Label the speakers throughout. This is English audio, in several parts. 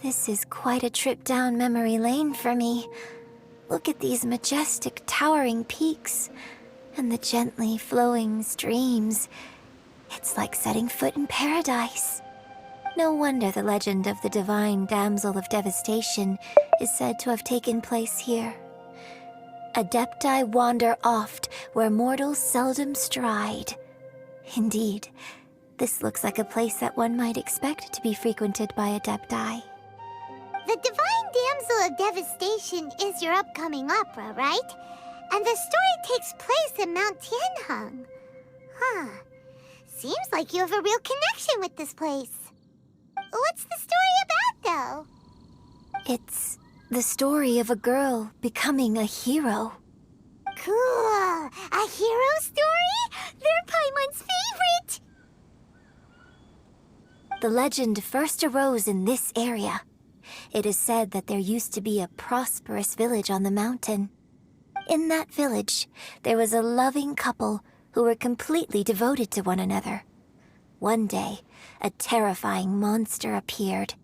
Speaker 1: This is quite a trip down memory lane for me. Look at these majestic, towering peaks, and the gently flowing streams. It's like setting foot in paradise. No wonder the legend of the divine damsel of devastation is said to have taken place here. Adepti wander oft where mortals seldom stride. Indeed, this looks like a place that one might expect to be frequented by Adepti.
Speaker 2: The Divine Damsel of Devastation is your upcoming opera, right? And the story takes place in Mount Tianheng. Huh. Seems like you have a real connection with this place. What's the story about, though?
Speaker 1: It's the story of a girl becoming a hero.
Speaker 2: Cool. A hero story? They're Paimon's favorite!
Speaker 1: The legend first arose in this area. It is said that there used to be a prosperous village on the mountain. In that village, there was a loving couple who were completely devoted to one another. One day, a terrifying monster appeared.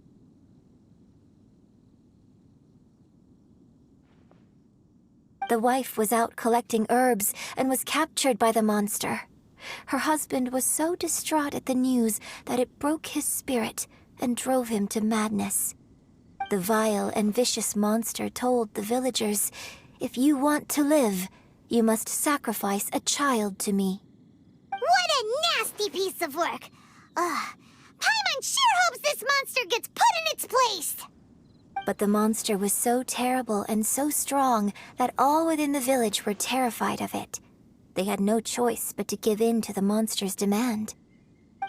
Speaker 1: The wife was out collecting herbs and was captured by the monster. Her husband was so distraught at the news that it broke his spirit and drove him to madness. The vile and vicious monster told the villagers, "If you want to live, you must sacrifice a child to me."
Speaker 2: What a nasty piece of work! Ugh. Paimon sure hopes this monster gets put in its place!
Speaker 1: But the monster was so terrible and so strong that all within the village were terrified of it. They had no choice but to give in to the monster's demand.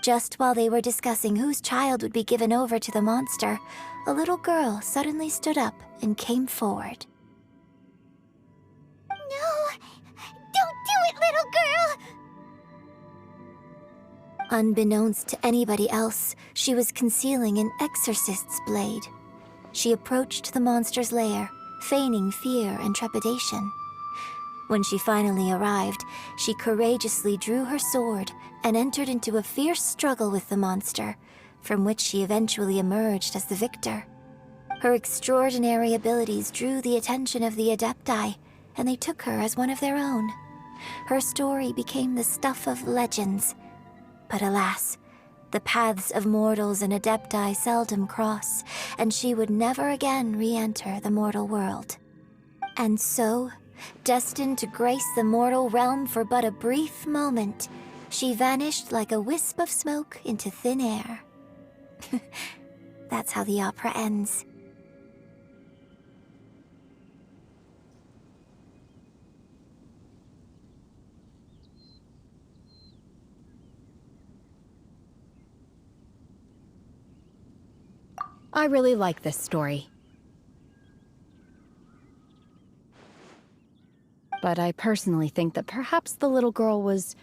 Speaker 1: Just while they were discussing whose child would be given over to the monster, a little girl suddenly stood up and came forward.
Speaker 2: No! Don't do it, little girl!
Speaker 1: Unbeknownst to anybody else, she was concealing an exorcist's blade. She approached the monster's lair, feigning fear and trepidation. When she finally arrived, she courageously drew her sword and entered into a fierce struggle with the monster, from which she eventually emerged as the victor. Her extraordinary abilities drew the attention of the Adepti, and they took her as one of their own. Her story became the stuff of legends. But alas, the paths of mortals and Adepti seldom cross, and she would never again re-enter the mortal world. And so, destined to grace the mortal realm for but a brief moment, she vanished like a wisp of smoke into thin air. That's how the opera ends.
Speaker 3: I really like this story. But I personally think that perhaps the little girl was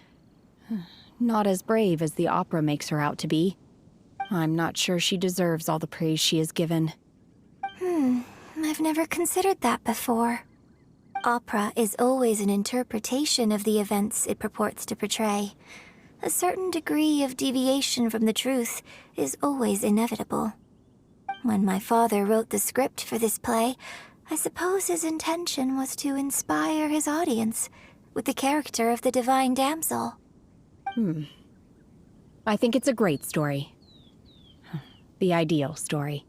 Speaker 3: not as brave as the opera makes her out to be. I'm not sure she deserves all the praise she is given.
Speaker 1: I've never considered that before. Opera is always an interpretation of the events it purports to portray. A certain degree of deviation from the truth is always inevitable. When my father wrote the script for this play, I suppose his intention was to inspire his audience with the character of the Divine Damsel.
Speaker 3: I think it's a great story. The ideal story.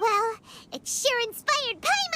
Speaker 2: Well, it sure inspired Paimon!